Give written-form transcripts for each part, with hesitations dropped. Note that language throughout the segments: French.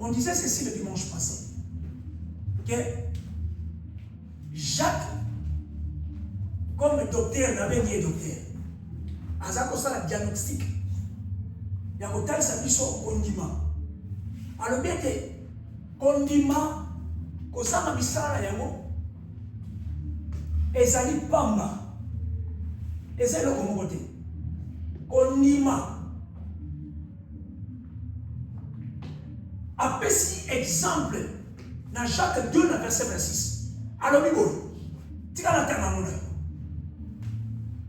On disait ceci le dimanche passé, que Jacques, comme docteur, n'avait dit docteur, Azako ça la diagnostic, il y a autant sa biso condiment. Alors bien que condiment, que ça m'a mis ça là yango, et ça dit pamba, et c'est le comment côté, condiment. Après si exemple, dans Jacques 2, verset 26, alors Bible, tu as la terre dans mon œil.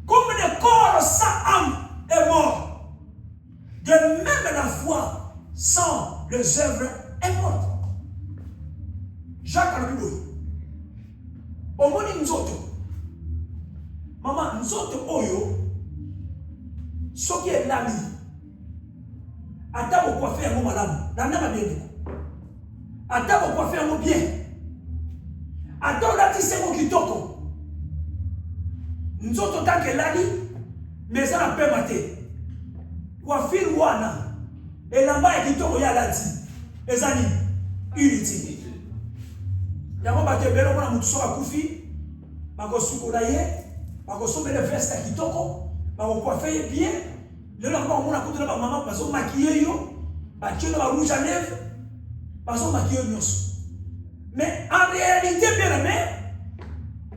Comme le corps sans âme est mort, de même la foi sans les œuvres est morte. Jacques Albiboy. Au moins Nzoto. Maman, Nzoto Oyo, ce qui est l'ami. Attends pourquoi faire un mot malade. N'en bien. Attends pourquoi faire un mot bien. Attends là, tu sais mon kitoko. Nous autres, tant que l'année, mais ça n'a pas maté. Wafil wana, et là-bas, il dit qu'il y a là, et ça dit, unité. Il y a un bateau, il y a un moutou à Koufi, il y a un soukolaye, il y a un veste à Kitoko, il y a un coiffé bien, il y a un coup de la maman, parce qu'on maquille, parce qu'on a rouge à lèvres, parce qu'on maquille. Mais en réalité, bien aimé,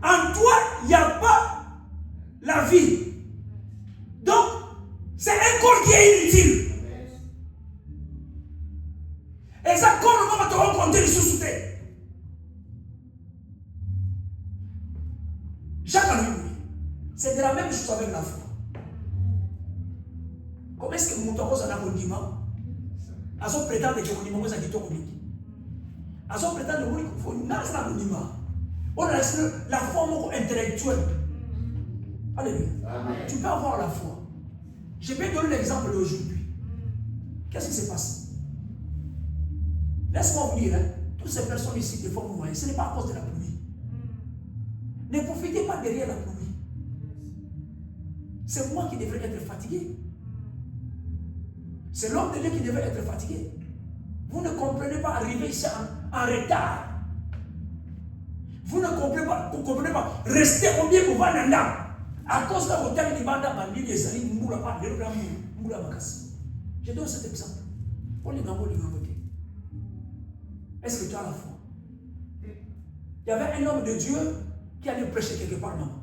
en toi, il n'y a pas la vie. Donc, c'est un corps qui est inutile. Et ça, quand on va te rencontrer les sous-soutés. Jacques Albiboy, c'est de la même chose avec la foi. Comment est-ce que mon tour a un condiment? À son prétendre que le condiment est un condiment. À son prétendre que il faut une nage dans le condiment. On a la forme intellectuelle. Alléluia. Amen. Tu peux avoir la foi. Je vais donner l'exemple d'aujourd'hui. Qu'est-ce qui se passe? Laisse-moi vous dire, toutes ces personnes ici qui font vous voyez, ce n'est pas à cause de la pluie. Ne profitez pas derrière la pluie. C'est moi qui devrais être fatigué. C'est l'homme de Dieu qui devrait être fatigué. Vous ne comprenez pas arriver ici en retard. Vous ne comprenez pas rester combien vous va là. À cause de votre temps, je donne cet exemple. Est-ce que tu as la foi? Il y avait un homme de Dieu qui allait prêcher quelque part, maman.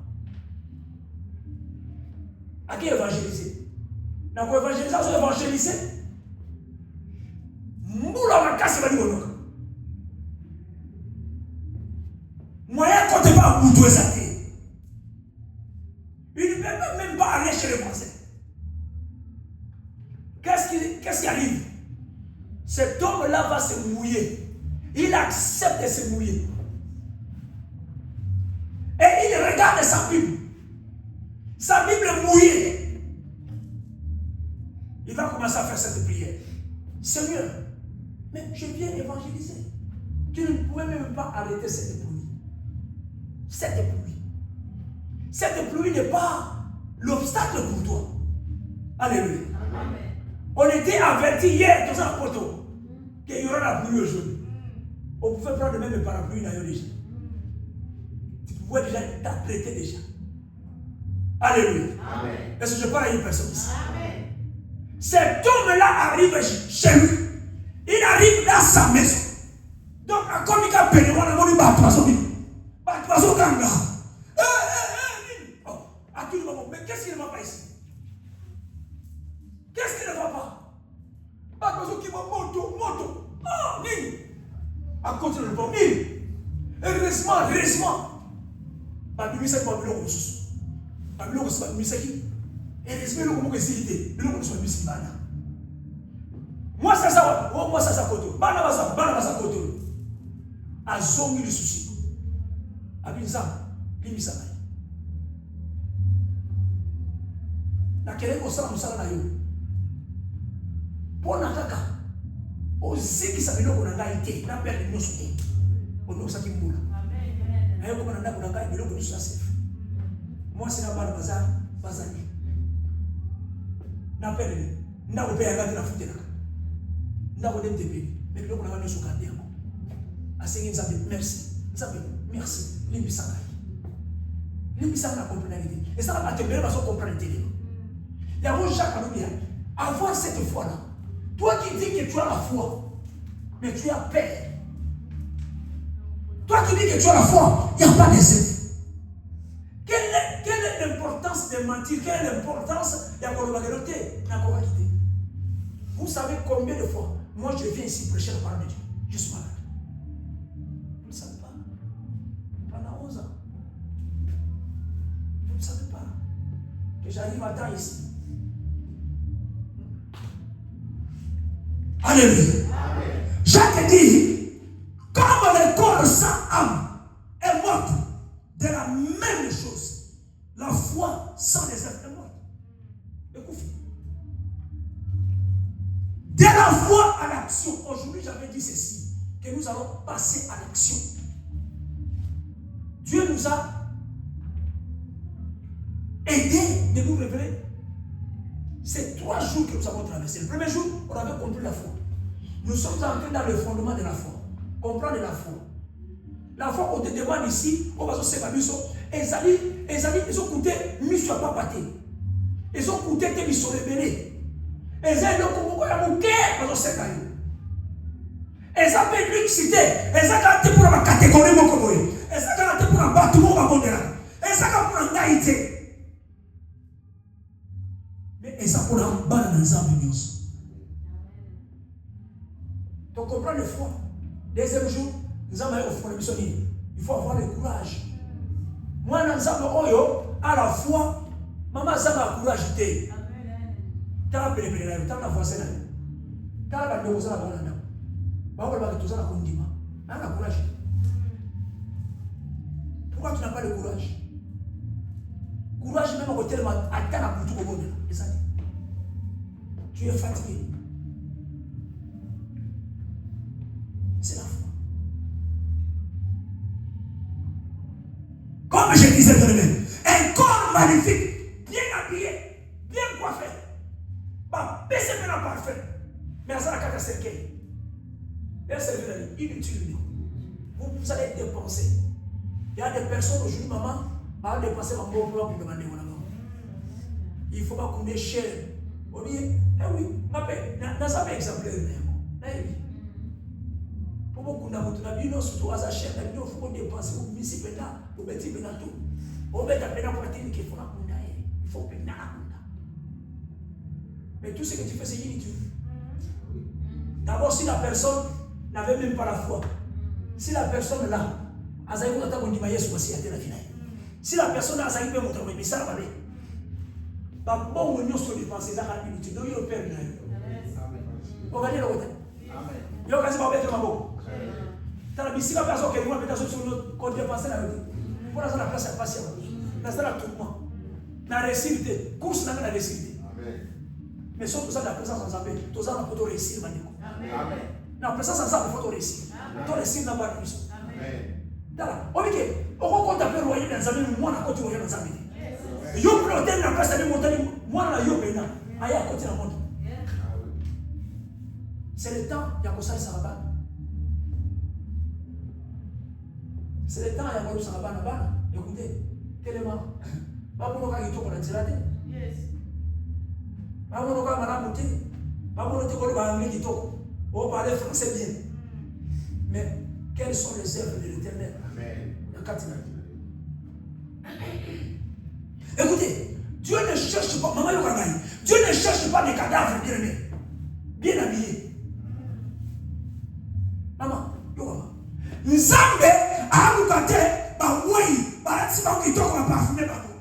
À qui évangéliser? Dans quoi évangéliser? À évangéliser? Moula ma casse va dire moyen quand tu vas bouger ça. Il ne peut même pas aller chez les Français. Qu'est-ce qui arrive? Cet homme-là va se mouiller. Il accepte de se mouiller. Et il regarde sa Bible. Sa Bible est mouillée. Il va commencer à faire cette prière. Seigneur, mais je viens évangéliser. Tu ne pouvais même pas arrêter cette pluie. Cette pluie. Cette pluie n'est pas l'obstacle pour toi. Alléluia. Amen. On était averti hier dans un poteau qu'il y aura la pluie aujourd'hui. On pouvait prendre même le parapluie d'ailleurs déjà. Tu pouvais déjà t'apprêter déjà. Alléluia. Amen. Est-ce que je parle à une personne ici? Amen. Cet homme-là arrive chez lui. Il arrive dans sa maison. Donc, comme il a payé, on a demandé mais qu'est-ce qui ne va pas ici? Qu'est-ce qui ne va pas? Pas parce qu'il va moto. Ah, ni. À cause de le ni. Heureusement. Pas de c'est pas de l'eau. Pas de l'eau, c'est pas de misaki. Heureusement, le comment c'est l'eau soit misibana. Moi, ça, koto. Bana basa koto. A zongi le souci. Abinza, limisa. Na kele kosala musala na yo pona kaka ozikisa biloko na ngai te na perde nyonso te onosaki mbula ayo koma na ndako na ngai biloko nyonso asefa mwasi na bana bazali na perde ndako mpe yanga te na futelaka ndako nde mtepeli Mais que on a mis sur garder encore. Assez nous avons merci. Nous avons merci. L'impuissance. L'impuissance n'a compris la idée. Et ça va pas te faire parce qu'on comprend le télé. Il y a un Jacques Aloubia. Avoir cette foi-là. Toi qui dis que tu as la foi, mais tu as peur. Toi qui dis que tu as la foi, il n'y a pas d'essai. Quelle est l'importance de mentir? Quelle est l'importance de la colombagueroté? Vous savez combien de fois, moi je viens ici prêcher la parole de Dieu. Je suis malade. Vous ne savez pas. Pendant 11 ans. Vous ne savez pas. Que j'arrive à temps ici. Alléluia. Jacques dit, comme le corps sans âme est mort de la même chose, la foi sans les êtres est morte. Écoutez. De la foi à l'action. Aujourd'hui, j'avais dit ceci, que nous allons passer à l'action. Dieu nous a aidés de nous révéler. C'est 3 jours que nous avons traversé. Le premier jour, on avait compris la foi. Nous sommes entrés dans le fondement de la foi. Comprendre la foi. La foi, on te demande ici, on va se séparer. Ils ont coûté, mission pas pâté. Ils ont coûté, ils sont rebellés. Ils ont appellent l'unicité. Ils ont gardé pour la catégorie. Ils ont gardé pour un bâtiment. Ils ont gardé pour un gaïté. Mais ils ont pour un bal dans les âmes. Donc, comprendre le foi. Deuxième jour, nous avons au fond de mission. Il faut avoir le courage. Moi, nous avons à la fois, maman, ça va courage. Tu as la pérépéré, tu as la voix, tu as la voix, tu as la voix. Pourquoi tu n'as pas le courage? Courage même au tellement atteint la boutique au monde. Tu es fatigué. C'est la foi. Comme je disais tout de même, un corps magnifique, bien habillé, bien coiffé, baisser bien parfait, mais ça n'a qu'à cerquer. Inutile. Vous allez dépenser. Il y a des personnes aujourd'hui, maman, va dépenser un bon plan pour demander mon amour. Il ne faut pas qu'on ait cher. On dit, eh oui, n'a pas exemplaire. Pour beaucoup d'entre nous, surtout à sa chaîne, il faut dépenser pour missi pena, pour mettre pena tout. On met la pena pour atteindre qu'il faut la pena. Il faut pena la pena. Mais tout ce que tu fais, c'est inutile. D'abord, si la personne n'avait même pas la foi, si la personne là, si la personne a zaï peut montrer, mais ça va aller. Bah bon, on y se dépenser ça à l'unité. Donc il le perd. On va dire le côté. Il y a quasi pas mettre ma boue. T'as la bicycle personne qui voit peut-être sur notre côté dépenser la vie. Pour la place à passer. La salle à tourment. La réussite, course n'a pas la réussite. Mais surtout ça la présence en appel. Tout ça on peut réussir Amen. La présence en appel faut réussir. Tout réussir n'a pas de mission. Amen. Dala, ok, on compte appeler royaume dans un moi na côté royaume dans un minute. Yo pour l'hôtel na place de montagne, moi na yo bena, aya à côté la monde. C'est le temps, il y a comme ça Saraban. C'est le temps, il y a comme Saraban là-bas. Écoutez, tellement. Pas pour nous qui on a tiré. Yes. Pas pour nous qui on a monté. Pas pour nous qui on a amené du tout. On parle français bien. Mais quelles sont les œuvres de l'Éternel? Écoutez, Dieu ne cherche pas, maman Yokangaï, Dieu ne cherche pas des cadavres bien habillés. Maman, Yokangaï. Nzambe a Lukate, Baouai, Baratima qui tombe à parfumer Babo.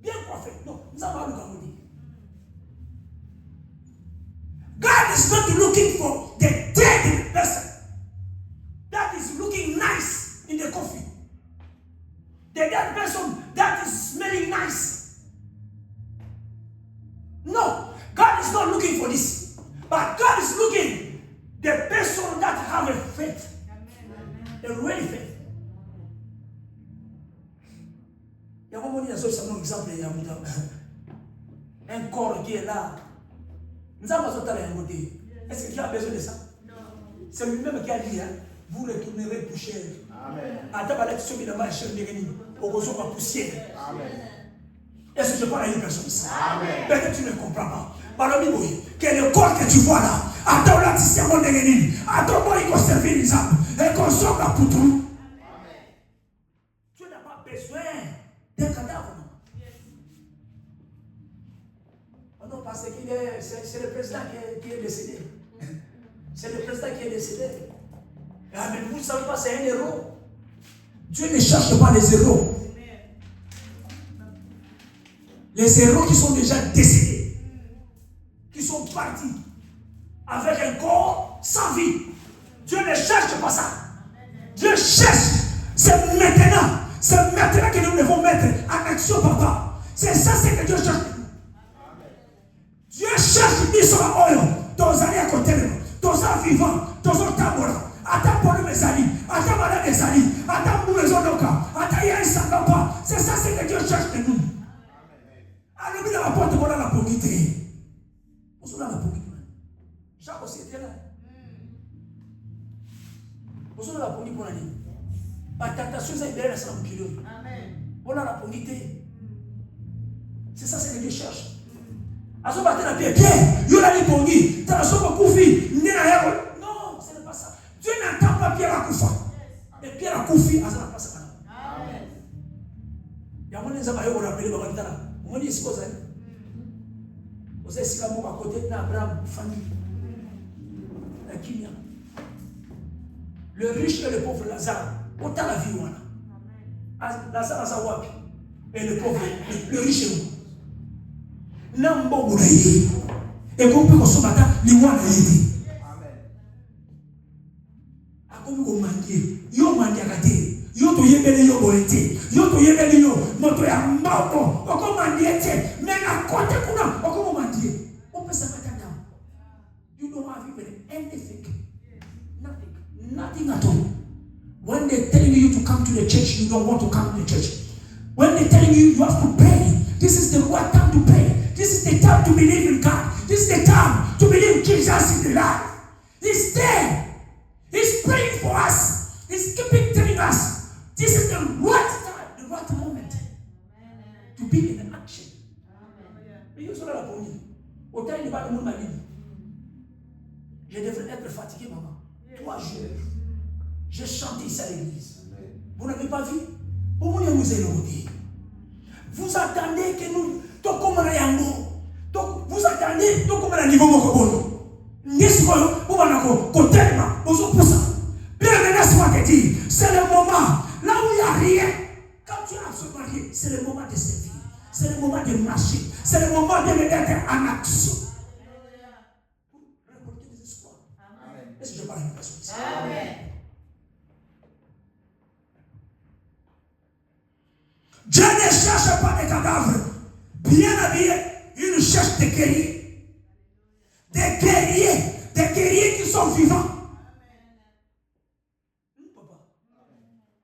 Bien coiffé. Non, Nzambe a Lukate. God is not looking for the dead person. That is looking nice in the coffee. The dead person that is smelling nice. No, God is not looking for this. But God is looking the person that have a faith. A real faith. Il y a un moment où il y a un exemple, il y a un corps qui est là. Nous avons besoin de ça. Est-ce qu'il y a besoin de ça? C'est lui-même qui a dit, hein, vous retournerez plus cher. Amen. Est-ce que je parle à une personne ici? Amen. Peut-être que tu ne comprends pas. Quel est le corps que tu vois là? Attends, là, tu sais, mon ennemi. Attends, moi, il va servir les âmes. Et qu'on sort là pour tout. Tu n'as pas besoin d'un cadavre. Non, parce que c'est le président qui est décédé. C'est le président qui est décédé. Ah, mais vous ne savez pas, c'est un héros. Dieu ne cherche pas les héros. Les héros qui sont déjà décédés, qui sont partis avec un corps sans vie. Dieu ne cherche pas ça. Dieu cherche. C'est maintenant que nous devons mettre en action, papa. C'est ça, c'est que Dieu cherche. Dieu cherche des gens à oil, dans les à côté de nous, dans les vivants, dans les tambours. Attends pour nous mes amis, attends madame mes amis, attends pour les autres cas, attends il y a un sangapa. C'est ça, c'est que Dieu cherche de nous. Alors, il y a la porte pour la poquité. On se l'a la poquité. Chaque aussi était là. On se l'a la poquité pour la nuit. La tentation, c'est derrière la salle kilo. On a la poquité. C'est ça, c'est que Dieu cherche. À ce matin, la pierre, il y a les poquis. Tu as la somme koufi. Non, ce n'est pas ça. Dieu n'entend pas Pierre à Koufa. Mais Pierre à Koufi, à ça, n'a pas ça. Il y a des gens qui ont rappelé le Bagantana. On dit ce que vous avez. Vous avez ce à côté d'Abraham, famille. La Kimia. Le riche et le pauvre Lazare. Autant la vie, Lazare a sa wapi. Et le pauvre, le riche est où? Nambo Bouraïe. Et qu'on peut ce matin, les mois n'a été. A comme vous mandiez. Yo mandiagate. Yo to yebele yo boete. Yo to yebele yo. Moto ya mbabo. Oko mandiete. Mais à côté kuna. Oko mandie. On peut se mettre down. You don't have even anything. Nothing at all. When they're telling you to come to the church, you don't want to come to the church. When they're telling you you have to pray, this is the right time to pray. This is the time to believe in God. This is the time to believe Jesus in the life. He's there. He's praying for us. He's keeping telling us this is the right time, the right moment to be in action. Mais il y a la bonne. Autant il n'y a pas de monde m'a dit. Je devrais être fatigué, maman. 3 jours. J'ai chanté ici à l'église. Vous n'avez pas vu? Vous attendez que nous vous attendez comme un niveau mokobono. C'est le moment là où il n'y a rien. Quand tu as absolument rien, c'est le moment de servir. C'est le moment de marcher. C'est le moment de mettre en action. Pour récolter des espoirs. Est-ce que je parle à une personne ici? Amen. Dieu ne cherche pas des cadavres bien habillés, il cherche des guerriers. Des guerriers qui sont vivants. Papa,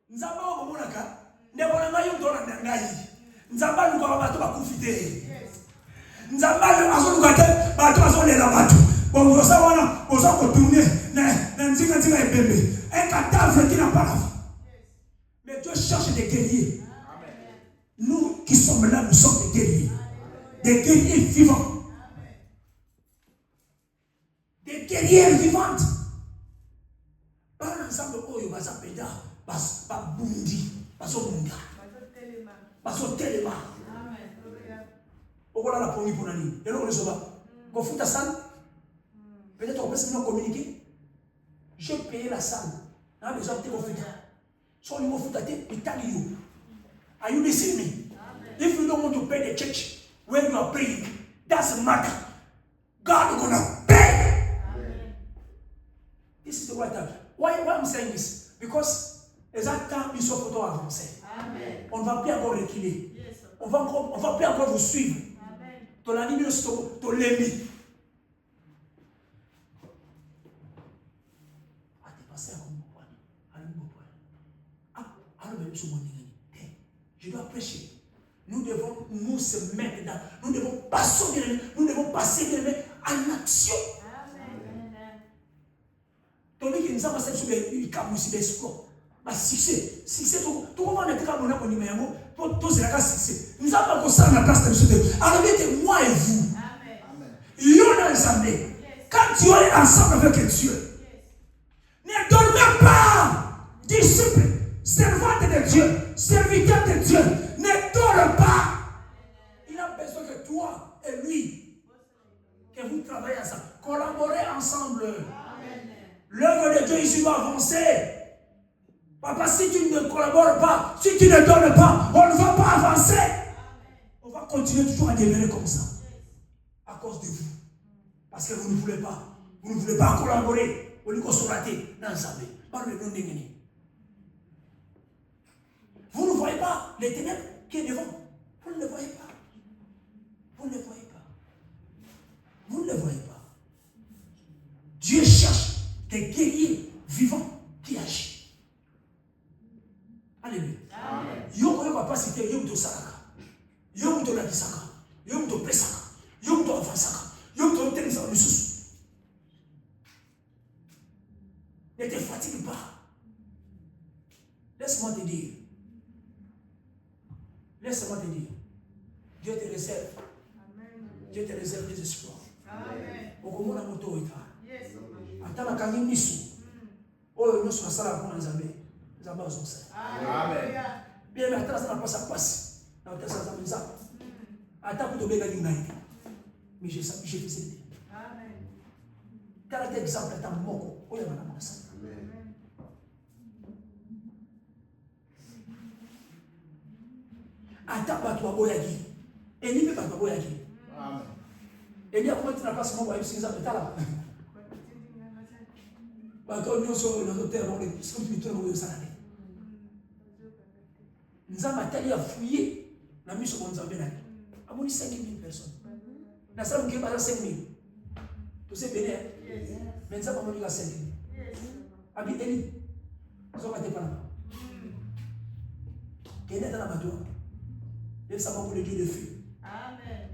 nous avons un monaka, nous avons un maillot dans la nangaï. Nous avons un bateau à confiter. Nous avons un bateau à les rabattre. Bon, vous savez, vous avez tourné, un cadavre qui n'a pas la vie. Mais Dieu cherche des guerriers. Nous qui sommes là, nous sommes des guerriers. Des guerriers vivants. Des guerrières vivantes. Par ensemble, il va s'appeler pas Bundi, pas Munda, pas Téléma. Au voilà la première pour l'année. Et là, on les sauve. Qu'on fout la salle. Peut-être qu'on peut se communiquer. J'ai payé la salle. On a besoin de te confiter. Son niveau fout à tête, il t'a dit. Are you listening to me? If you don't want to pay the church when you are praying, doesn't matter. God is gonna pay. Amen. This is the right time. Why I'm saying this? Because at that time, il faut tout avancer. On ne va plus encore reculer. Yes. On va plus encore vous suivre. Ton anime, ton l'ennemi. Ah, t'es passé à je dois prêcher. Nous devons nous se mettre dans. Nous devons passer en action. Amen. likamusi d'exploit. Ma succès, tout le monde est comme on a mon numéro, tout c'est la succès. Nous avons pas ça dans la place de monsieur. Alors mettez moi et vous. Il y en a ensemble. Quand tu es ensemble avec Dieu, ne dormez pas, disciples, servantes de Dieu, serviteurs de Dieu, ne dors pas. Il a besoin que toi et lui, que vous travaillez ensemble, collaborez ensemble. L'œuvre de Dieu ici doit avancer. Papa, si tu ne collabores pas, si tu ne donnes pas, on ne va pas avancer. On va continuer toujours à demeurer comme ça. À cause de vous. Parce que vous ne voulez pas. Vous ne voulez pas collaborer. Vous ne voyez pas les ténèbres qui est devant. Vous ne le voyez pas. Vous ne le voyez pas. Vous ne le voyez pas. Dieu cherche des guerriers vivants qui agissent. Alléluia. Yo ne va pas citer Yo Saraka. Yo to Nakisaka. Yo to Pesaka. Yo to Avasaka. Yo to Telisa Lusus. Ne te fatigue pas. Laisse-moi te dire. Laisse-moi te dire. Dieu te réserve. Dieu te réserve des espoirs. Okomona moto ita. Atala kangi misu. Oyo nyonso asala kwa Nzambe. Nzambe azosala. Amen. Bien mais atala sana pasa kwasi. Na utasa za mzako. Ata kutobeka ngai. Mais je sais je sais. Amen. Car exemple ata moko oyo bana masa. Amen. Ata bato aboyaki. Eni pe bato aboyaki. Amen. Eni akometina pasi moko ayo sinza betala. Parce que nous sommes dans notre terre, nous sommes plutôt dans le salade. Nous avons attelé à fouiller la mission de Nzambe. À mon 5 000 personnes. Nous avons dit 5 000. Tout c'est béni. Mais nous avons dit 5 000. Abi Eli, nous avons été par là. Quel est dans la bateau? Nous savons pour le Dieu de feu. Amen.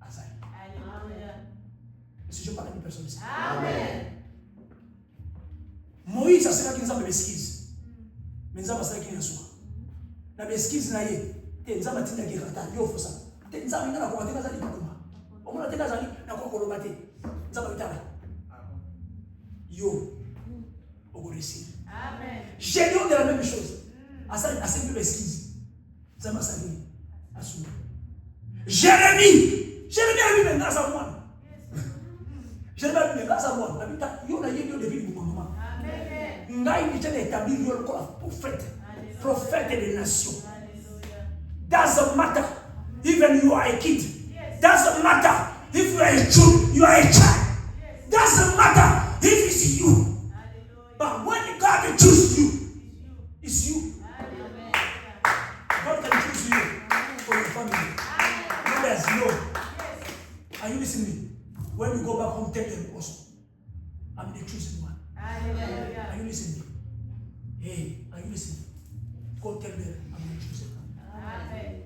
Alléluia. Si je parle à une personne ici. Amen. Moïse a sera qui nous a esquisse. Mais nous avons sera qui nous a na esquisse na ye. Te nous avons tinda kirata yo fosa. Te nous avons na ko matena zali bakuma. O mona tena zali na ko kolobate. Nous avons itala. Yo. Au récit. Amen. Génial de la même chose. À ça de l'esquisse. Nous avons sali assumé. Jérémie a vu maintenant ça moi. Jérémie a vu maintenant ça moi. Habita yo na ye yo depuis le moment. Ngai est établi prophète des nations. Doesn't matter even you are a kid. Doesn't matter if you are a Jew, you are a child. Doesn't matter if it's you. But when God chooses you, it's you. God can choose you for your family. Others no. Are you listening to me? When you go back home, tell them also, I'm the chosen one. Are you listening? Hey, are you listening? Go tell them I'm the chosen one. Amen.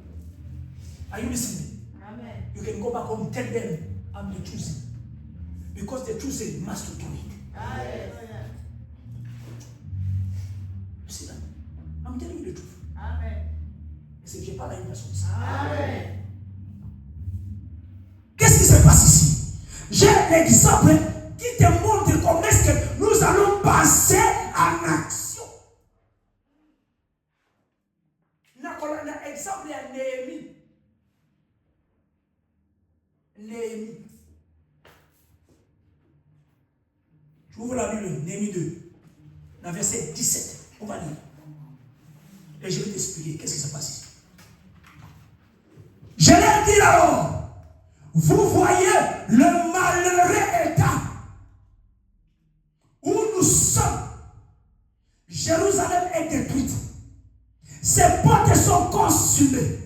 Are you listening? Amen. You can go back home, tell them I'm the chosen. Because the chosen must do it. Amen. You see that? I'm telling you the truth. Amen. Et c'est que je parle à une personne. Amen. Qu'est-ce qui se passe ici? J'ai l'exemple qui te montre comment est-ce que nous allons passer en action. Nous avons un exemple de Néhémie. Néhémie. J'ouvre la Bible, Néhémie 2, dans verset 17. On va lire. Et je vais t'expliquer qu'est-ce qui se passe ici. Je l'ai dit alors, vous voyez le malheureux état où nous sommes. Jérusalem est détruite. Ses portes sont consumées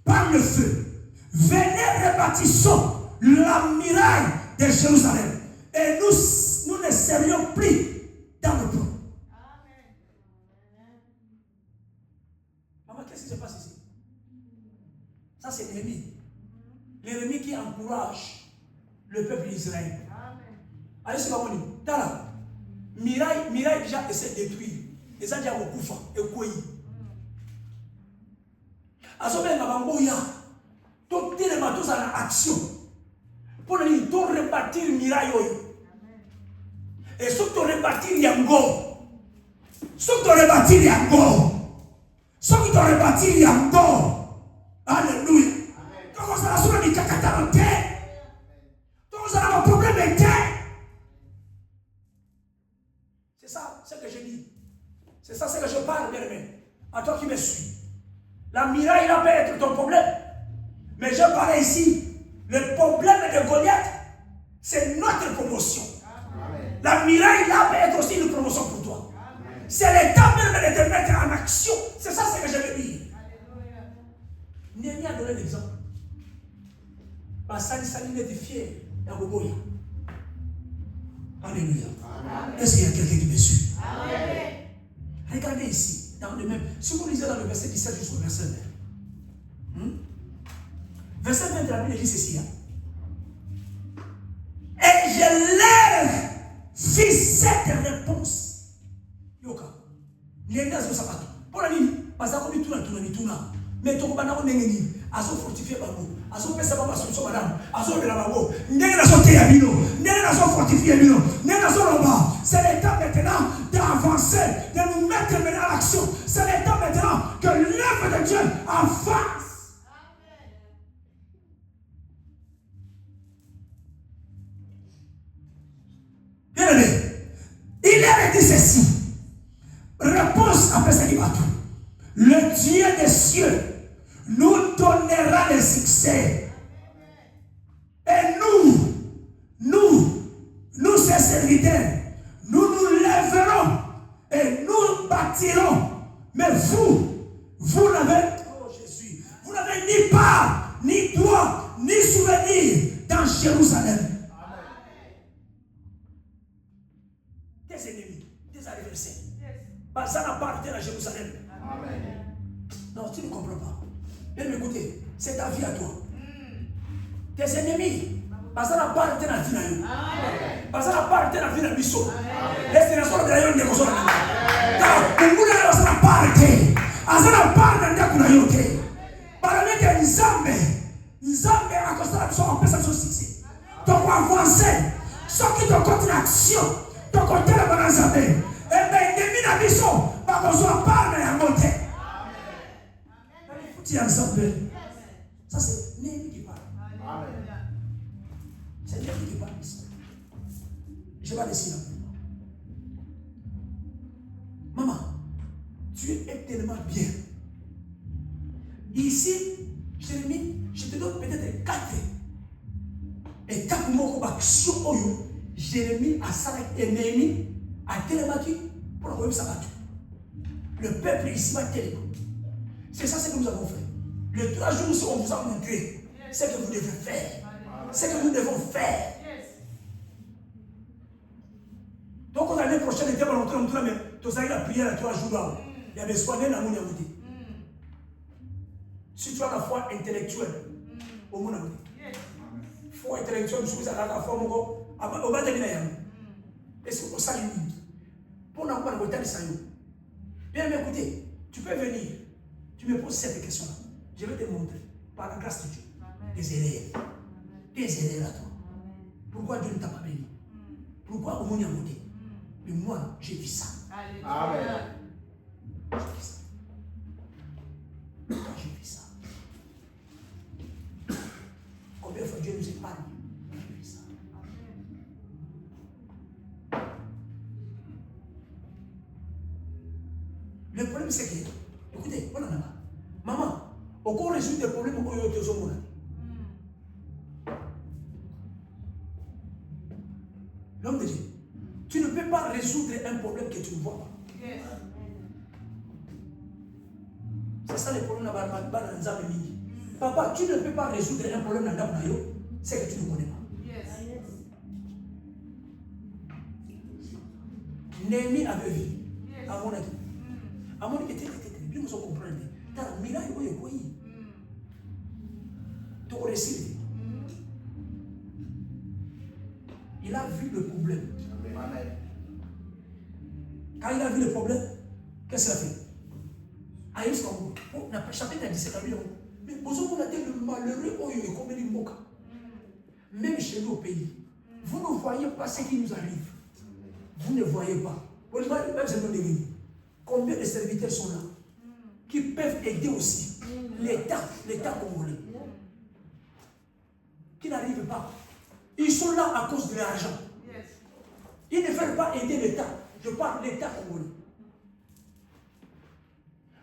par le feu. Venez, rebâtissons la muraille de Jérusalem. Et nous ne serions plus dans le plan. Maman, qu'est-ce qui se passe ici? Ça, c'est Néhémie. Néhémie qui encourage le peuple d'Israël. Allez, c'est pas mon livre. Tala. Miraille déjà essaie de détruire. Et ça déjà beaucoup fa et quoi. Asobe ngabangoya. Tout tellement tous en action. Pour lui tout repartir miraille. Et surtout repartir yango. Surtout repartir yango. Surtout repartir yango. Alléluia. Donc ça la sur le kakata donc ça a un problème interne. C'est ça, c'est ce que je dis. C'est ça, c'est que je parle, bien aimé. À toi qui me suis. La miraille là peut être ton problème. Mais je parle ici. Le problème de Goliath, c'est notre promotion. Amen. La miraille là peut être aussi une promotion pour toi. C'est le temps même de te mettre en action. C'est ça ce que je veux dire. Néhémie a donné l'exemple. Sali était fier. Alléluia. Est-ce qu'il y a quelqu'un qui me suit? Amen. Regardez ici, dans le même. Si vous lisez dans le verset 17 jusqu'au verset 20. Verset 20 de la Bible dit ceci. Et je leur fis cette réponse. Yoka. N'yenda zo sapato. Pour la ligne, parce que tuna. Mais tu vas nengeni. Azo fortifier babo. Azo pesa baba solution madame. Azo de la babo. N'yenda zo te yabino. N'yenda zo fortifier bino. N'yenda zo loba. C'est le temps maintenant d'avancer, de nous mettre maintenant à l'action. C'est le temps maintenant que l'œuvre de Dieu avance. Bien aimé, il a dit ceci. Réponse après ce débat. Le Dieu des cieux nous donnera le succès. Et nous ses serviteurs, nous lèverons et nous bâtirons. Mais vous n'avez, oh Jésus, vous n'avez ni part, ni droit, ni souvenir dans Jérusalem. Tes ennemis, tes adversaires, ça n'appartient à Jérusalem. Amen. Non, tu ne comprends pas. Bien m'écouter, c'est ta vie à toi. Tes ennemis, ça n'appartient à la vie. Ça n'appartient à la vie de Bissot. Destination de la Yon de Koso. Car pour nous, ça n'appartient. Ça n'appartient à la Yon. Parler de Nzambe à cause de la mission, on peut s'en succès. Donc, on va avancer. Sauf que ton côté d'action, ton côté de la Nzambe. Et bien, demi la mission, par contre, on parle de la montée. Tu ensemble. Ça, c'est Néhémie qui parle. C'est Néhémie qui parle ici. Je vais laisser là. Maman, tu es tellement bien. Ici, Jérémie, je te donne peut-être 4. Et 4 mots d'action. Jérémie a Sarah et Néhémie a tellement qui pour envoyer sa battue. Le peuple ici va tellement. C'est ça ce que nous avons fait. Les 3 jours où on vous a montré ce que vous devez faire. Ce que nous devons faire. Donc, l'année prochaine, il y a longtemps, mais tu as la prière à 3 jours là. Il y avait soigné la moune. Si tu as la foi intellectuelle, au monde, foi intellectuelle, je suis à la foi, au bas de l'année. Est-ce que ça lui pour n'avoir pas le temps de ça? Bien m'écouter, tu peux venir. Tu me poses cette question-là. Je vais te montrer, par la grâce de Dieu, des erreurs à toi. Pourquoi Dieu ne t'a pas béni? Pourquoi au monde y a monté? Mais moi, j'ai vu ça. Amen. J'ai vu ça. J'ai vu ça. Combien de fois Dieu nous épargne? J'ai vu ça. Le problème, c'est que, écoutez, on en a marre. Maman, au cours résoudre des problèmes, on peut y avoir. L'homme de Dieu, tu ne peux pas résoudre un problème que tu ne vois pas. Yes. C'est ça le problème dans le Nzambe. Papa, tu ne peux pas résoudre un problème dans le Nzambe, c'est que tu ne connais pas. Yes. Néhémie avait vu, à mon avis. À mon avis, il nous comprendre. Car Mila est quoi? Tu réussis. Il a vu le problème. vu le problème? Qu'est-ce qu'il a fait? Aïe, on n'a pas chapitre à 17 millions. Mais vous avez le malheureux, oh, il est comme une moka. Même chez nous au pays, vous ne voyez pas ce qui nous arrive. Vous ne voyez pas. Même c'est le combien de serviteurs sont là qui peuvent aider aussi l'État congolais qui n'arrivent pas. Ils sont là à cause de l'argent. Ils ne veulent pas aider l'État. Je parle de l'État congolais.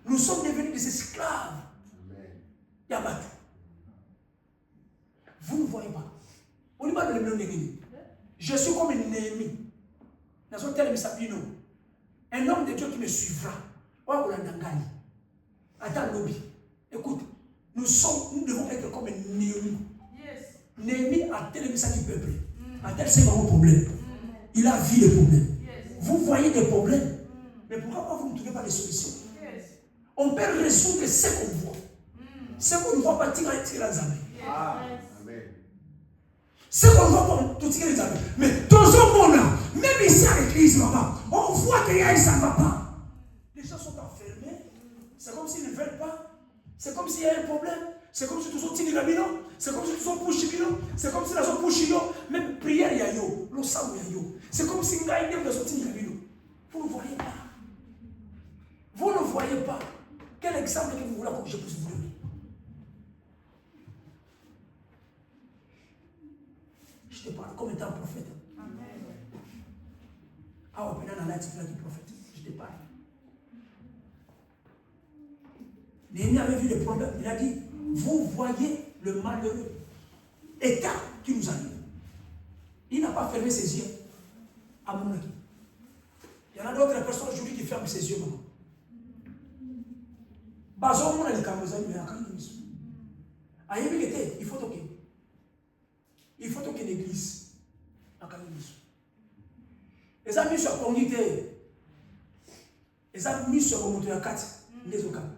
Nous sommes devenus des esclaves. Yabatou. Vous ne voyez pas. On n'est pas dans le milieu de je suis comme un ennemi. Un homme de Dieu qui me suivra. Attends, lobby. Écoute, nous devons être comme un Néhémie. Néhémie a tel message du peuple. A tel c'est mon problème. Il a vu les problèmes. Vous voyez des problèmes. Mais pourquoi vous ne trouvez pas des solutions? On peut résoudre ce qu'on voit. Ce qu'on ne voit pas, tirer les amis. Ce qu'on ne voit pas, tout tirer les amis. Mais dans ce monde-là, même ici à l'église, maman, on voit qu'il y a un ça ne va pas. Les gens sont enfermés. C'est comme s'ils ne veulent pas. C'est comme s'il y a un problème. C'est comme si tous sont tirés la bino. C'est comme si tous sont poussés bino. C'est comme si la sont poussés yo. Même prière il y a yo. L'eau ça il y a yo. C'est comme si ngaï ne sont tirés la bino. Vous ne voyez pas. Vous ne voyez pas. Quel exemple que vous voulez que je puisse vous donner? Je te parle comme étant prophète. Ah, on peut aller dans la titulaire du prophète. Je te parle. Néhémie avait vu le problème. Il a dit, vous voyez le malheureux état qui nous arrive. Il n'a pas fermé ses yeux à mon avis. Il y en a d'autres personnes aujourd'hui qui ferment ses yeux. Bazo mon ali kamozani mais akani miso. Ayebi kete il faut toquer. Il faut toquer l'église. Akani miso. Les amis sur congité. Les amis sur remonter à 4 les okam.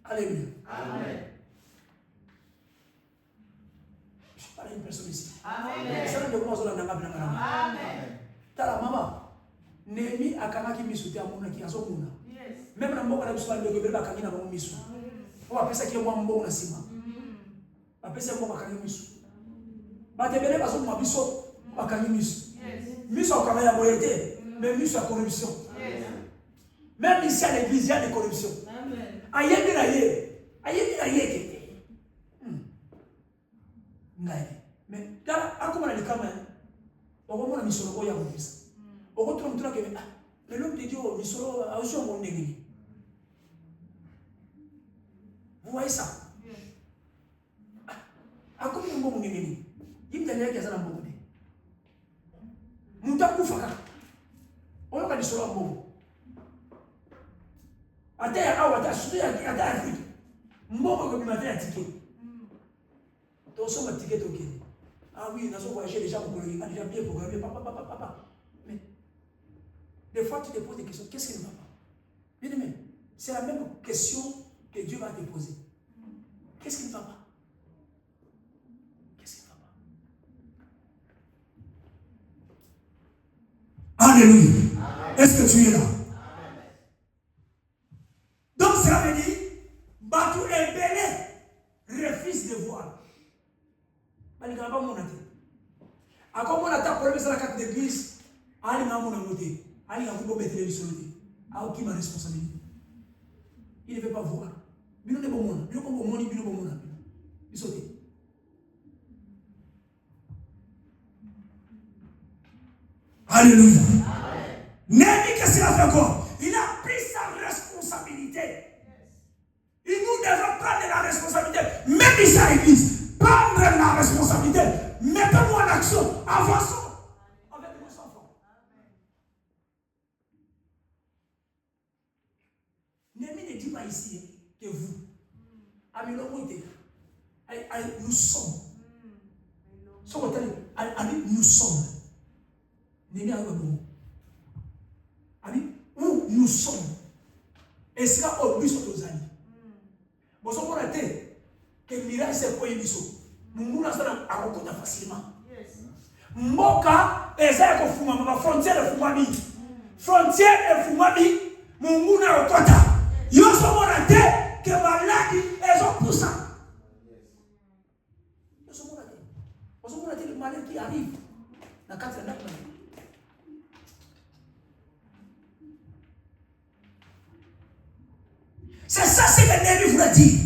Alléluia. Amen. Je parle à une personne ici. Amen. Ça ne demande pas la nanga. Amen. Tala maman. Néhémie akanaki miso te amona ki azomuna. Même dans le monde, on a des gens qui ont mis on appelle ça qui est bon dans Sima. On appelle ça bon dans Misu. Mais des bébés sont ma biso dans Misu. Misu a quand même moyenté, mais Misu a corruption. Même ici à l'église, il y a des corruptions. Aïe, mais là, à comment on a les caméras, on va voir Misu au Yahoo. On retrouve tout que mais l'homme de Dieu, Misu a aussi un bon négligé. Vous voyez ça? À quoi vous m'avez dit? Il me dit que ça n'a pas été. Nous avons fait ça. On a dit ça. À terre, à terre, je suis à terre. Moi, je suis à ticket. Donc, ça m'a ticket au Kenya. Ah oui, nous avons voyagé déjà pour le déjà bien programmé. Papa. Mais, des fois, tu te poses des questions. Qu'est-ce qui ne va pas? Bien aimé, c'est la même question que Dieu va te poser. Qu'est-ce qui ne va pas? Qu'est-ce qui ne va pas? Alléluia. Est-ce que tu es là? Donc cela veut dire, Batou et Bélé refusent de voir. Il n'y a pas mon athée. À quoi mon athée problème c'est la carte d'église? Ali n'a mon amoté. Ali n'a pas mettre les solutés. À qui ma responsabilité? Il ne veut pas voir. Il ne veut pas voir. Il ne veut pas voir. Il ne veut pas voir. Il saute. Alléluia. Néhémie, qu'est-ce qu'il a fait encore? Il a pris sa responsabilité. Et nous devons prendre la responsabilité. Même ici à l'église, prendre la responsabilité. Mettons-nous en action. Avançons avec nos enfants. Néhémie ne dit pas ici que vous. Nous sommes. Nous sommes. Néhémie a dit où nous sommes. Et cela au but aux amis. Bon, ce qu'on a dit, que le miracle c'est quoi il dit. Nous nous lançons à rencontrer facilement. Moka ezali kofuma ma frontière efumami. Frontière efumami Mungu na okota. Yo somona te que maladi ezopoussa. Yo somona te. Yo somona te le malade qui arrive. Na kati na ndako. C'est ça ce que l'ennemi voulait dire.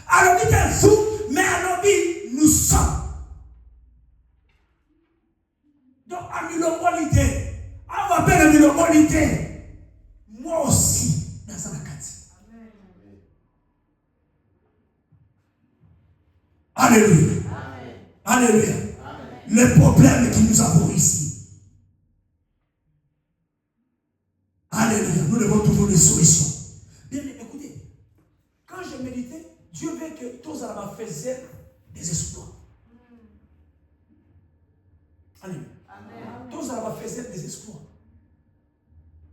Alors, il est fou, mais alors, nous sommes. Donc, à l'idée, on va faire l'idée. Moi aussi, dans sa carte. Alléluia. Alléluia. Les problèmes qui nous avons ici. Alléluia. Nous devons trouver des solutions. Bien, écoutez, quand je méditais, Dieu veut que tous allons faire des exploits. Alléluia. Tous allons faire des exploits.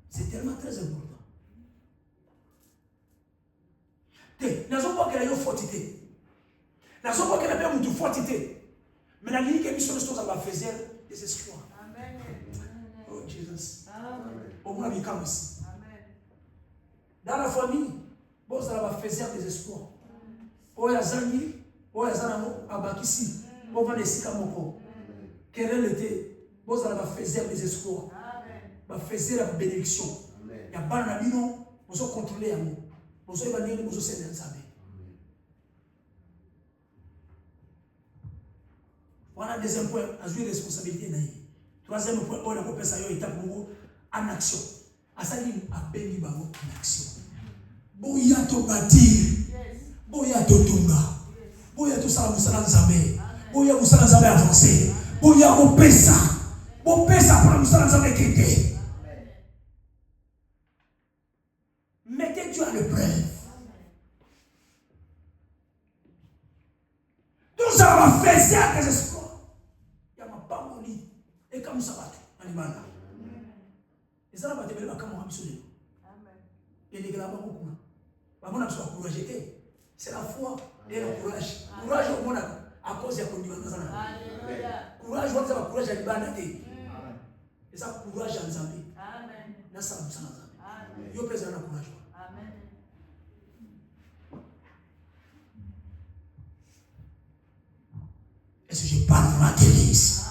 C'est tellement très important. Nous n'avons pas qu'il y ait une fortité. Nous n'avons pas qu'il y ait une fortité. Mais la ligne que nous sommes tous allons faire des exploits. Oh Jésus. Au moins, il y a aussi. Dans la famille, bon, ça va faire des espoirs. Oh, il y a Zani, oh, il y a Zanamo, Abakisi, bon, va laisser comme encore. Quel était, bon, ça va faire des espoirs. Va faire la bénédiction. Il y a pas d'abino, vous allez contrôler l'amour. Vous allez venir, vous allez s'aider. Voilà, deuxième point, à jouer responsabilité. Troisième point, on a compris ça, il y a en action. Asali a béni en action. Boya to bâtir, boya to tunga, boya to sala musala nzambe, boya musala nzambe avancer, boya mo pesa pour musala nzambe kete. Mettez Dieu à l'épreuve. Tout ça va faire des espoirs. Il y a ma pamoli et comme ça va te animana. Et ça va te mettre comme un absolu. Et les gars beaucoup. C'est la foi et le courage. Courage au monde à cause de la conduite. Courage, on a courage à l'Ibanate. Et ça, courage à Nzambi. Amen. Ça, nous sommes Nzambi. Yo présent le courage. Amen. Est-ce que je parle pour la délice?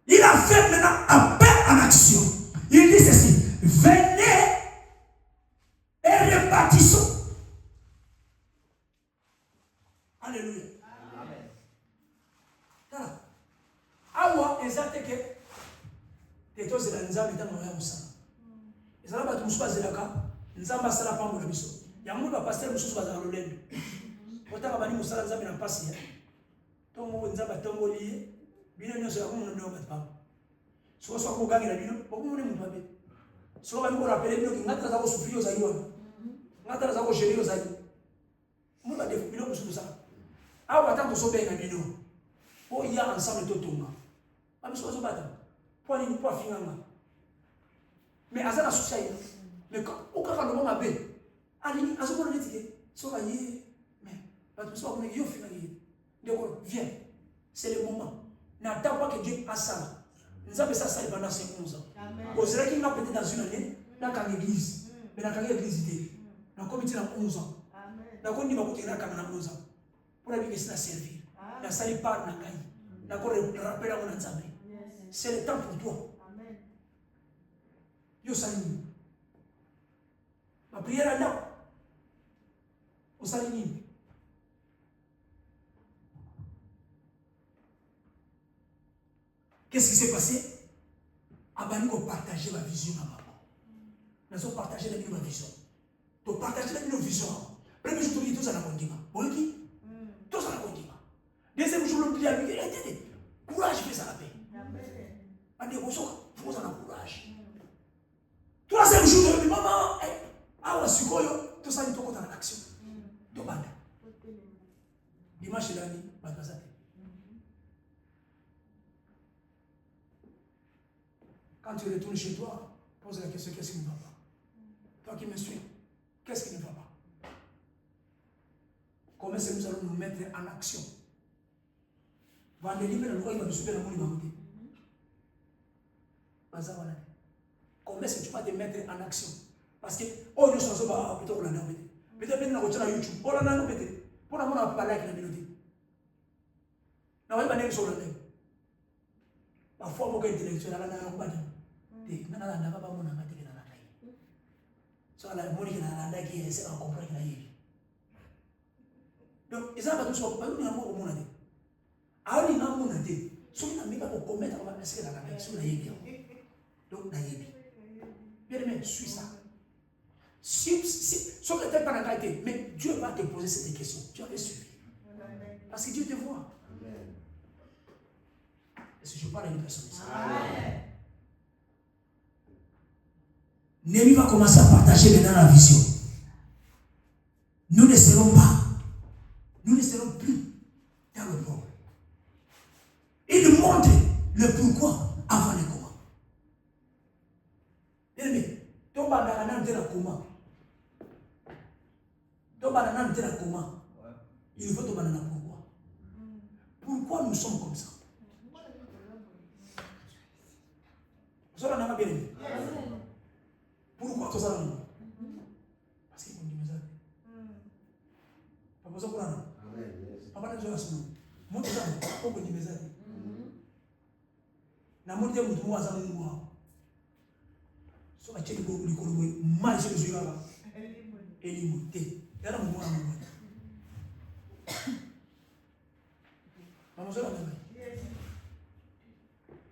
Il a fait maintenant appel en action. Il dit ceci. Venez et rebâtissons. Alléluia. Amen. Voilà. Awa, exacte que teto zela nzambe tango ya musala. Ezala ba tumusu bazelaka, nzamba sala pambo na biso. Ya mungu ba pasteur mususu bazala lolendo. Otaka bani musala nzambe na pasi ya. Tongo nzamba tongo liye, bino nyonso ya mungu ndo ba pambo. So ko gangi na bino, bokumu ne mundu abe. So ba ngora pele bino ngata za ko sufrio za yiwa. Ngata za ko sherio za yiwa. Mungu ade bino mususu sa. Awa tango so benga bino. O ya ensemble totonga. Ba biso so bata. Pour ni pour finanga. Mais azana soucia yi. Mais quand o ka ka lo mabe. Ali azo ko netike. So ba yi. Mais ba biso ko ne yo finanga yi. D'accord, viens. C'est le moment. N'attends pas que Dieu fasse ça. Nous avons ça pendant 11 ans. Vous savez qu'il m'a peut-être dans une année, dans une église. Mais dans une église, dans un comité dans 11 ans. Dans un comité dans 11 ans. Pour la vie que c'est à servir. Dans sa part, dans la caille. Dans un rappel à mon ensemble. C'est le temps pour toi. Yo salut. Ma prière est là. Au salut. Qu'est-ce qui s'est passé? Abani ko partager ma vision à maman. Nous avons partagé ma vision. Tu partager la vision. Premier jour, tu dis tout ça dans le condiment. Bon, qui? Tout ça dans le condiment. Deuxième jour, le prière lui dit, courage, fais ça la paix. En dévotion, il faut ça dans courage. Troisième jour, tu dis, maman, ah ouais, sukoyo, tout ça, il faut dans l'action. Tu bandes. Dimanche, l'année, pas de ça. Quand tu retournes chez toi, pose la question, qu'est-ce qui ne va pas? Toi qui me suis, qu'est-ce qui ne va pas? Comment est-ce que nous allons nous mettre en action? Vendredi, mais le roi, il va nous souper dans mon limité. Comment est-ce que tu vas te mettre en action? Parce que, oh, nous sommes pas, peut-être, on l'a dit. Peut-être, maintenant, on a YouTube. On l'a dit, peut-être. Pour la on n'a pas like la mélodie. On va aller sur le net. Parfois, on va intellectuel, on va aller sur le net. On va aller sur le net. So la moni na la qui essaie de comprendre la vie. Donc ils ont pas tous pas nous amour au monde. Ah oui na monde de. So na mika ko commettre on va essayer la vie sur la vie. Donc na vie. Bien aimé, suis ça. Si sauf que tu pas la qualité, mais Dieu va te poser cette question. Tu vas les suivre. Parce que Dieu te voit. Est-ce que je parle à une personne ici? Amen. Némi va commencer à partager maintenant la vision. Nous ne serons plus dans le monde. Il nous montre le pourquoi avant le comment. Bien-aimé, ton banana de la comment. Ton banana de la comment. Il faut ton banana pourquoi. Pourquoi nous sommes comme ça? Vous avez un bien aimé. Pourquoi tout ça? Parce qu'il faut dire ça. Pas besoin de ça. Papa n'a pas son nom. Moi, tout ça, faut que dire ça. Na moi, je vous vois ça moi. So a check go le mal je suis là. Et il monte. Era mon moi. Maman ça là.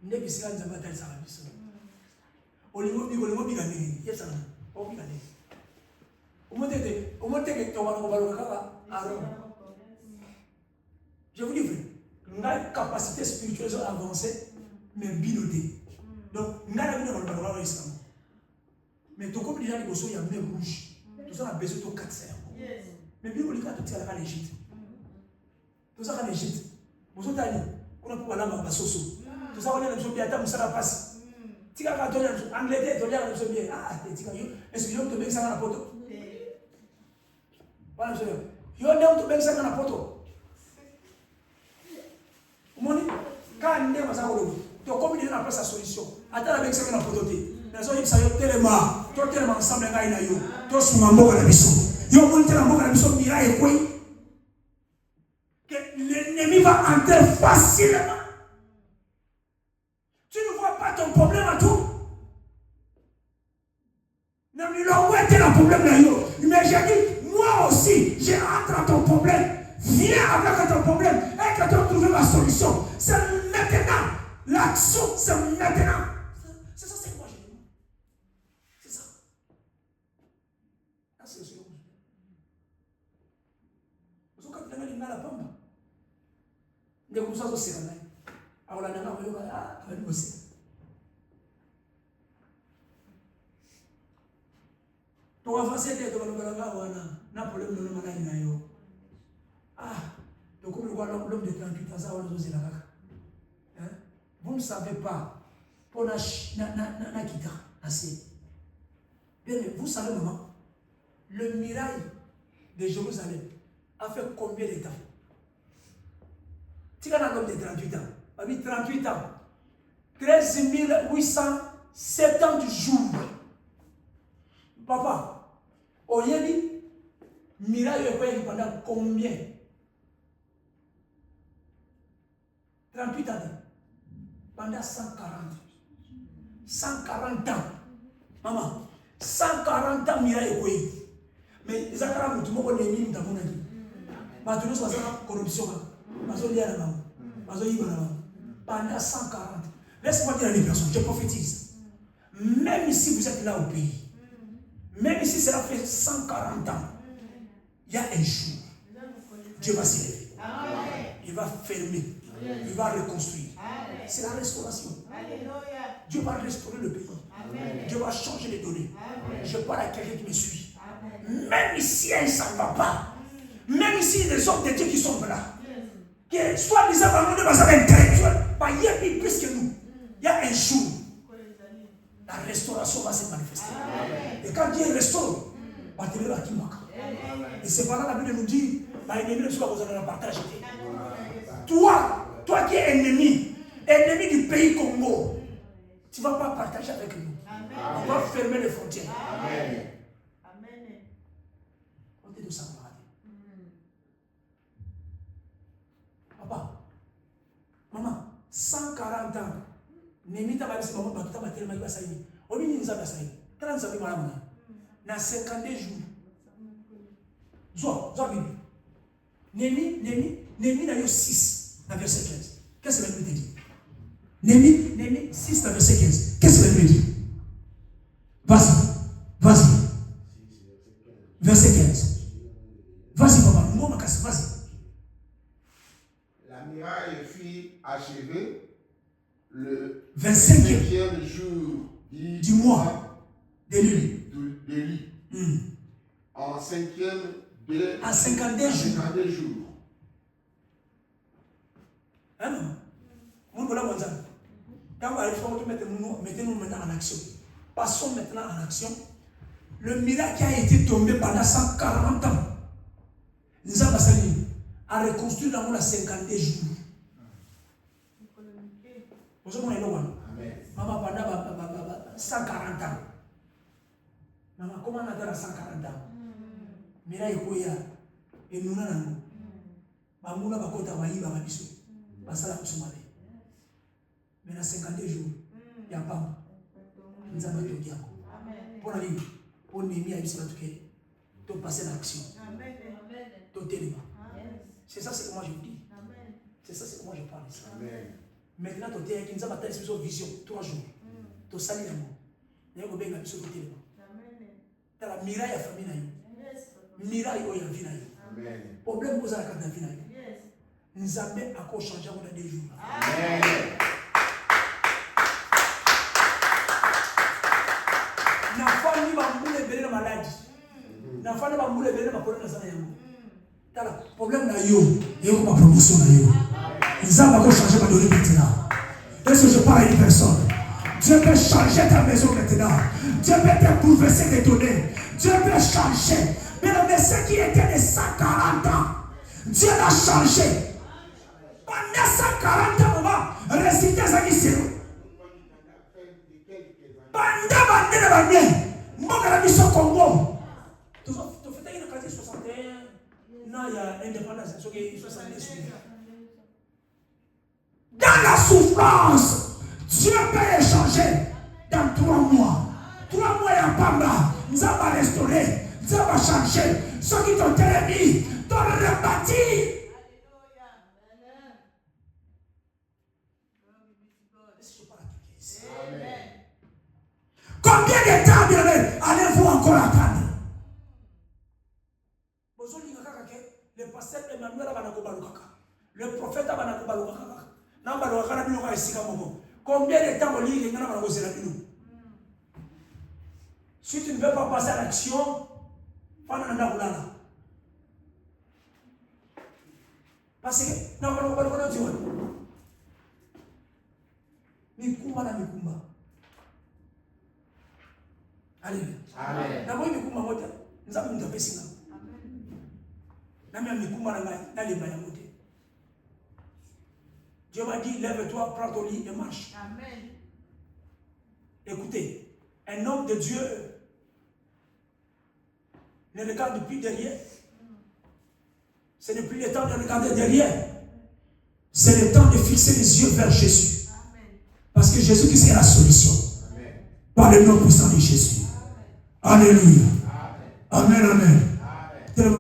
Ne bi sika nzamba tali ça biso. Olimo bi gani. Yes ça. O bi gani. O monte que tu vas nous parler je vous dis vrai, nous avons une capacité spirituelle avancée, mais binotée. Donc, nous avons une capacité. Mais tout comme il y a des choses, il y a même rouge. Tout ça, on a besoin de 4 cerfs. Mais bien, on a tout ça à l'Égypte. Tout ça à l'Égypte. Vous avez dit, on a pour aller à Soso. Tout ça, on a besoin de bien, on a passe. Si vous avez dit, Angleterre, vous avez besoin de bien. Ah, est-ce que vous avez besoin de la photo? Voilà, monsieur. Vous avez besoin de la photo. Quand on est dans la rue, tu as comme il a sa solution. Attends avec ça qu'on a prototé. Les autres, ils savent tellement. Tu as tellement ensemble, tu as souvent mot à la mission. Tu as monté la mot à la mission, il a écoué. Que l'ennemi va entrer facilement. Tu ne vois pas ton problème à tout. Non, mais là, où était le problème là? Mais j'ai dit, moi aussi, j'ai entré dans ton problème. Viens avec ton problème et que tu as trouvé ma solution. C'est maintenant. L'action, c'est maintenant. C'est ça, c'est quoi, je dis. C'est ça. Là, c'est le second. Parce que quand tu as la pomme, il y a comme ça aussi. Alors, la nana, elle va aussi. Tu vas avancer, tu vas le problème de l'homme. Ah, donc comme l'homme de 38 ans, ça va nous oser la vague. Vous ne savez pas, pour la kita, assez. Bien, vous savez, maman, le mirail de Jérusalem a fait combien de temps? Tu as un homme de 38 ans, a mis 38 ans, 13 870 jours. Papa, au Yéli, mirail est fait pendant combien? 38 ans. Pendant 140 ans. Maman, 140 ans, mirail est fait. Mais les accords, tout le monde est mis dans mon avis. Mais tout le monde est corruption. Pendant 140. Laisse-moi dire à les personnes, je prophétise. Même si vous êtes là au pays, même si cela fait 140 ans, il y a un jour, Dieu va s'élever. Il va fermer. Il va reconstruire. C'est la restauration. Dieu va restaurer le pays. Dieu va changer les données. Je parle à quelqu'un qui me suit. Même ici, ça ne va pas. Même ici, les hommes de Dieu qui sont là, qui soit disant vraiment de façon intellectuelle, il y a plus que nous. Il y a un jour, la restauration va se manifester. Et quand Dieu restaure, il va te et c'est pendant la Bible nous dit, l'ennemi ne soit pas besoin de la partager. Toi, toi qui es ennemi du pays Congo, tu ne vas pas partager avec nous. On va fermer les frontières. Amen. On dit de ça, papa, maman, 140 ans, Némi t'a dit, maman, tu as tellement de saïd. On dit, nous avons saïd. 30 ans, madame, dans 52 jours. Zoa, Némi n'a eu 6 dans verset 15. Qu'est-ce que ça veut dire? Némi 6 dans verset 15. Qu'est-ce que ça veut dire? Vas-y. Verset 15. Vas-y, papa, moi, ma casse, vas-y. La muraille fut achevée le 25e jour du mois de l'Élie. En 5e en 52 jours. Hein, maman? Mon voilà, mon zan. Quand on va mettez-nous maintenant en action. Passons maintenant en action. Le miracle qui a été tombé pendant 140 ans, nous avons a reconstruit dans la 52 jours. Vous avez maman, pendant 140 ans. Maman, comment on a 140 ans? Miracle koya et nous n'avons pas. Mamouna va compter à Waï, va biso. Basala kusumale. Mais dans 52 jours, il n'y a pas. Nous avons tout bien. Pour la vie, pour Némi à Bissau, tu passer l'action. Tu t'élément. C'est ça, c'est que moi je dis. C'est ça, c'est que moi je parle. Maintenant, tu es qui nous a battu sur vision 3 jours. Tu sali l'amour. Il y a un peu de biso tu t'élément. Tu as la miraille à famille. Miraille au y'a vie. Problème que vous avez à la vie. Nous avons encore changé dans des jours. Amen. Na famille va mouler belé la maladie. Na famille va mouler belé la problème dans sa vie. T'as le problème là yo, et yo ma promotion là yo. Nous avons encore changé ma donner maintenant. Est-ce que je parle à une personne? Dieu peut changer ta maison maintenant. Dieu peut te bouleverser tes données. Dieu peut changer. Mais le médecin qui était de 140 ans, Dieu l'a changé. Pendant 140 ans, maman, récitez ça qui c'est. Pendant la mission Congo. Tu fais une carte 61. Non, il y a indépendance. 70. Dans la souffrance, Dieu peut échanger dans 3 mois. 3 mois, il y a Pamba. Nous allons restaurer. Nous allons changer. Ceux qui t'ont mis, t'ont rebâti. Combien de temps, bien aimé, allez-vous encore attendre? Le pasteur Emmanuel le prophète combien de temps on lit les si tu ne veux pas passer à l'action, parce que Mikumba. Alléluia. Amen. D'abord, Mikumba moja, nous avons une pesina. Dieu m'a dit, lève-toi, prends ton lit et marche. Amen. Écoutez, un homme de Dieu ne regarde plus derrière. Ce n'est plus le temps de regarder derrière. C'est le temps de fixer les yeux vers Jésus. Amen. Parce que Jésus qui c'est la solution. Amen. Par le nom puissant de Jésus. Amen. Alléluia. Amen. Amen.